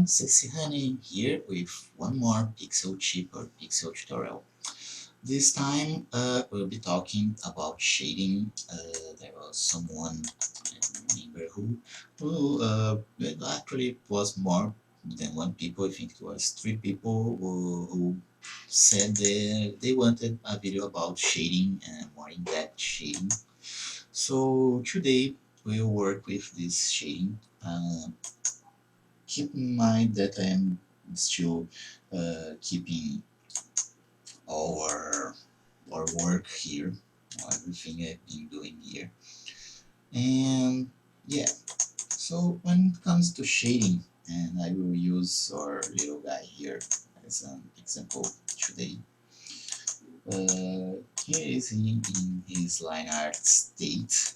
everyone, Cecihoney here with one more pixel chip or pixel tutorial. This time we'll be talking about shading. There was someone, I don't remember who it actually was more than one people, I think it was three people who said they wanted a video about shading and more in-depth shading. So today we'll work with this shading. Keep in mind that I am still keeping our work here, everything I've been doing here. And yeah, so when it comes to shading, and I will use our little guy here as an example today. Here is in his line art state.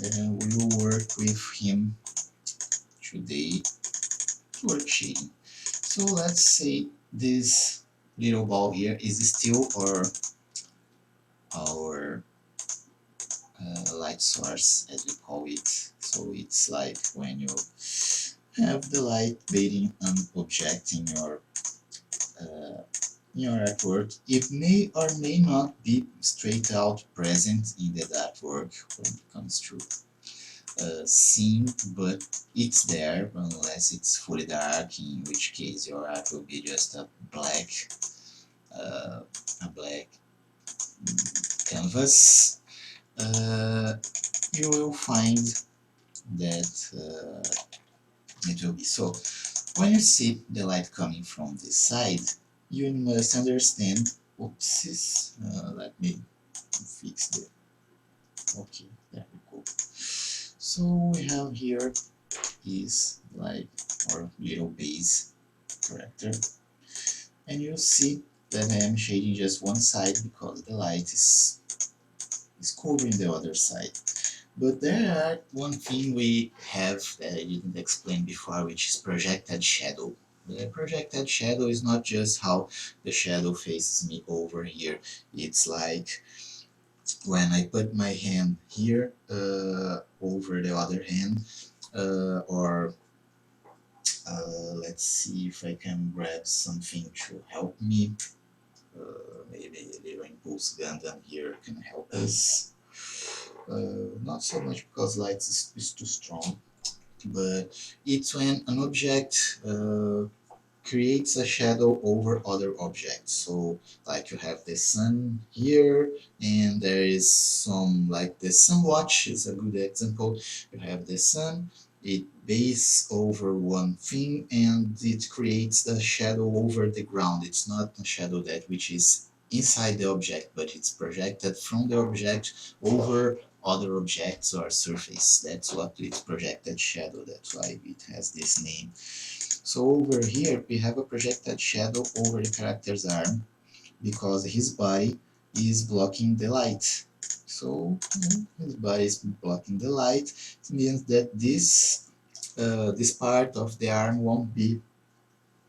We will work with him today to work shading. So let's say this little ball here is still our light source, as we call it. So it's like when you have the light beating an object in your artwork. It may or may not be straight out present in the artwork when it comes to scene, but it's there unless it's fully dark, in which case your art will be just uh, a black canvas. You will find that it will be so. When you see the light coming from this side, you must understand. Oopsies. Let me fix the. Okay, there we go. So we have here is like our little base character, and you see that I am shading just one side because the light is covering the other side. But there are one thing we have that I didn't explain before, which is projected shadow. The projected shadow is not just how the shadow faces me over here. It's like when I put my hand here over the other hand, or let's see if I can grab something to help me. Maybe a little impulse Gundam here can help us. Not so much because light is too strong, but it's when an object creates a shadow over other objects. So like you have the sun here, and there is some, like the sun watch is a good example. You have the sun, it bases over one thing and it creates a shadow over the ground. It's not a shadow that which is inside the object, but it's projected from the object over other objects or surface. That's what it's projected shadow. That's why it has this name. So over here we have a projected shadow over the character's arm because his body is blocking the light. So his body is blocking the light. It means that this part of the arm won't be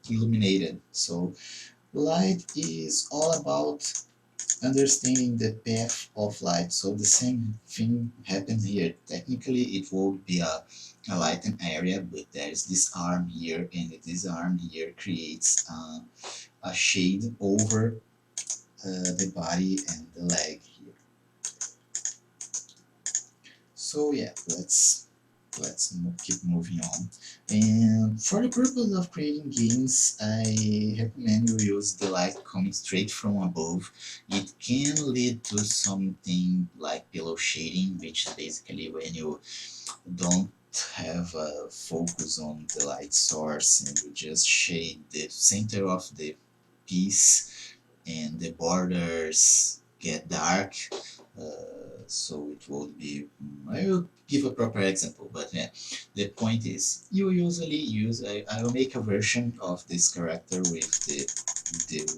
illuminated. So light is all about understanding the path of light. So the same thing happens here. Technically it would be a lightened area, but there's this arm here, and this arm here creates a shade over the body and the leg here. So yeah, let's keep moving on. And for the purpose of creating games, I recommend you use the light coming straight from above. It can lead to something like pillow shading, which is basically when you don't have a focus on the light source and you just shade the center of the piece and the borders get dark. So it would be, I will give a proper example, but yeah, the point is you usually use, I will make a version of this character with the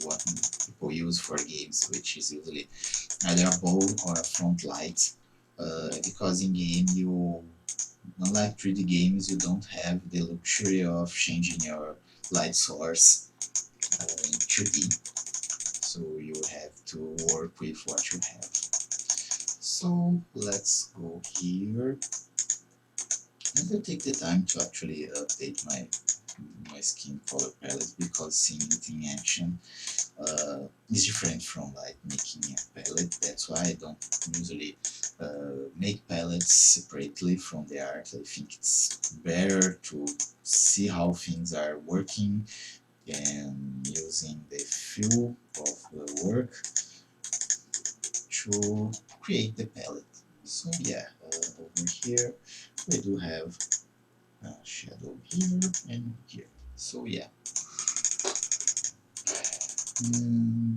what people use for games, which is usually either a bow or a front light, because in game you, unlike 3D games, you don't have the luxury of changing your light source in 2D, so you have to work with what you have. So let's go here, and I'll take the time to actually update my my skin color palette, because seeing it in action is different from like making a palette. That's why I don't usually make palettes separately from the art. I think it's better to see how things are working and using the feel of the work to create the palette. So yeah, over here we do have a shadow here and here. So yeah,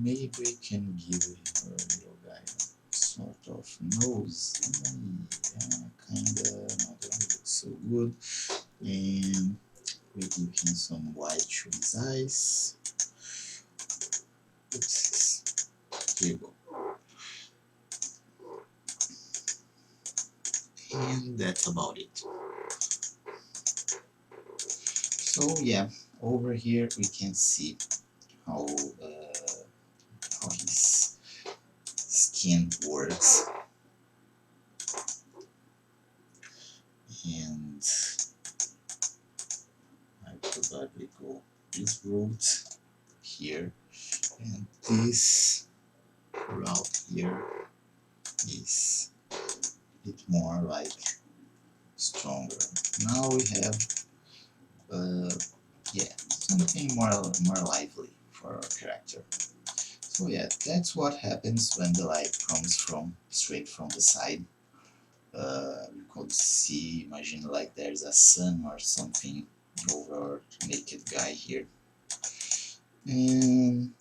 maybe we can give her little guy sort of nose. Kinda not look so good. And we give him some white to his eyes. Oops, here we go. And that's about it. So yeah, over here we can see how his skin works, and I probably go this route here, and this route here is a bit more like stronger. Now we have yeah, something more lively for our character. So yeah, that's what happens when the light comes from straight from the side. You could see, imagine like there's a sun or something over our naked guy here. And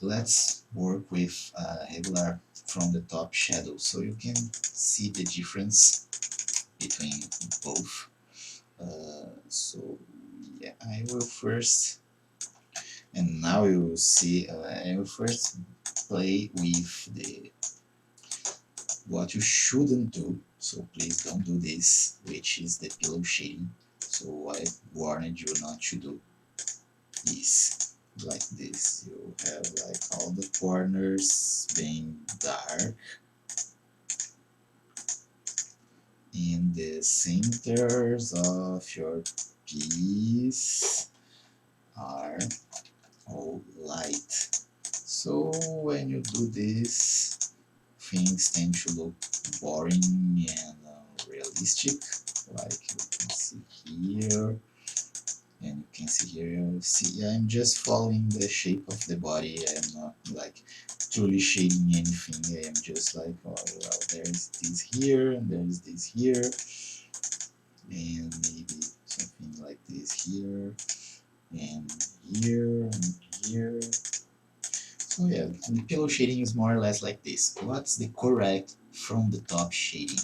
let's work with regular from the top shadow, so you can see the difference between both. So yeah, I will first, and now you will see, I will first play with the what you shouldn't do, so please don't do this, which is the pillow shading. So I warned you not to do this like this. You have like all the corners being dark, and the centers of your piece are all light. So when you do this, things tend to look boring and realistic, like you can see here, and you can see here, see, I'm just following the shape of the body. I'm not like truly shading anything. I am just like, oh well, there's this here and there's this here, and maybe something like this here and here and here. So yeah, the pillow shading is more or less like this. What's the correct from the top shading?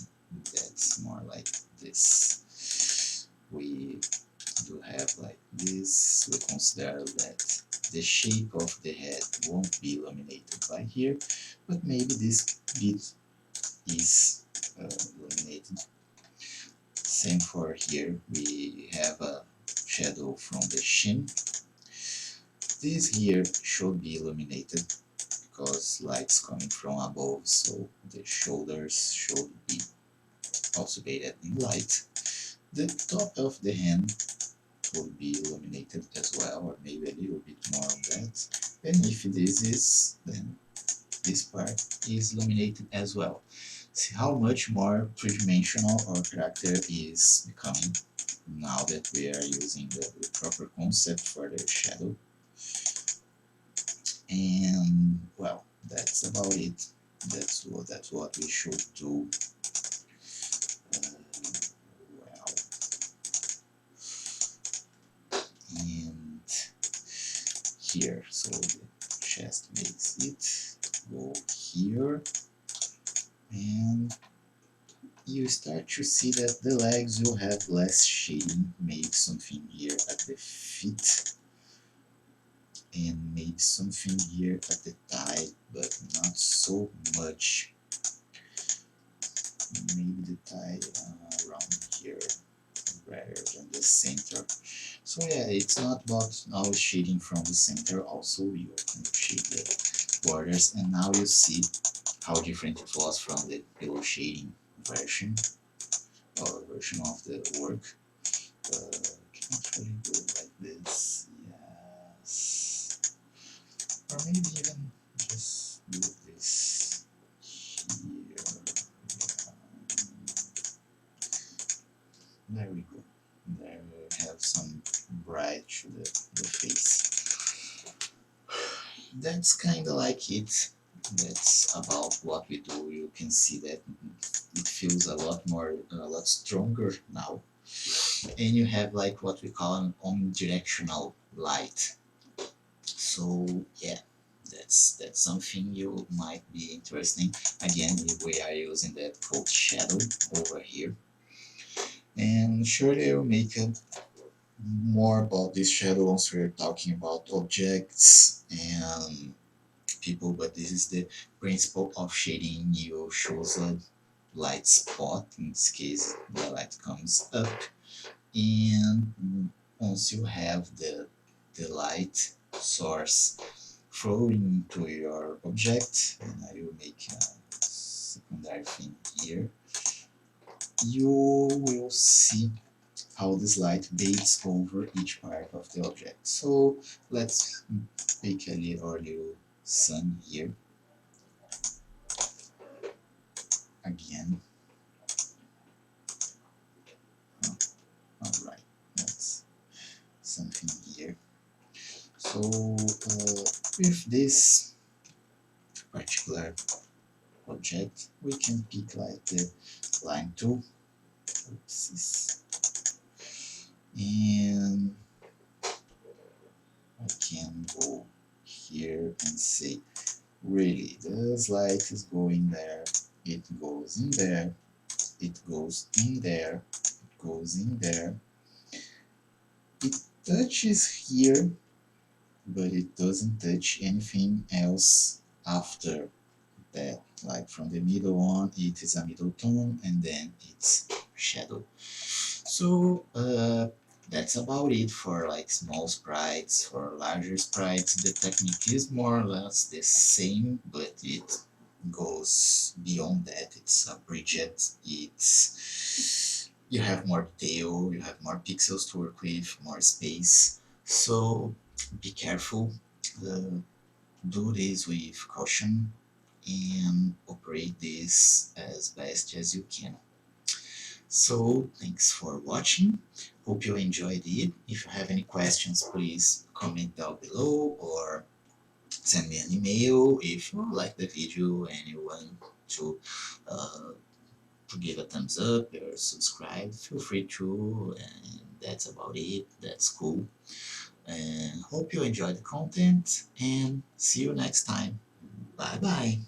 That's more like this. We do have like this. We consider that the shape of the head won't be illuminated by here, but maybe this bit is illuminated. Same for here. We have a shadow from the shin. This here should be illuminated because light's coming from above, so the shoulders should be also bathed in light. The top of the hand will be illuminated as well, or maybe a little bit more of that. And if this is, then this part is illuminated as well. See how much more three-dimensional our character is becoming now that we are using the proper concept for the shadow. And well, that's about it. That's what we should do. Well, and here, so the chest makes it go here, and you start to see that the legs will have less shading, maybe something here at the feet, and maybe something here at the thigh, but not so much. Maybe the thigh around here rather than the center. So yeah, it's not about always shading from the center, also you can shade the borders, and now you see how different it was from the pillow shading version, or version of the work. actually go like this, yes. Or maybe even just do this here. There we go. There we have some bright to the face. That's kinda like it. That's about what we do. You can see that it feels a lot stronger now. And you have like what we call an omnidirectional light. So yeah, that's something you might be interesting. Again, we are using that called shadow over here. And surely I'll make more about this shadow once we're talking about objects and people, but this is the principle of shading. You choose a light spot, in this case the light comes up, and once you have the light source flowing into your object, and I will make a secondary thing here, you will see how this light beats over each part of the object. So let's make our little sun here again. Oh, alright, that's something here. So with this particular object, we can pick like the line tool. Oopsies. And I can go here and say, really, this light is going there, it goes in there, it goes in there, it goes in there, it touches here, but it doesn't touch anything else after that. Like from the middle on, it is a middle tone, and then it's shadow. So that's about it for like small sprites. For larger sprites, the technique is more or less the same, but it goes beyond that. It's a bridget. It's you have more detail, you have more pixels to work with, more space. So be careful. Uh, do this with caution and operate this as best as you can. So thanks for watching. Hope you enjoyed it. If you have any questions, please comment down below or send me an email. If you like the video and you want uh, to give a thumbs up or subscribe, feel free to. And that's about it. That's cool. And hope you enjoy the content and see you next time. Bye bye.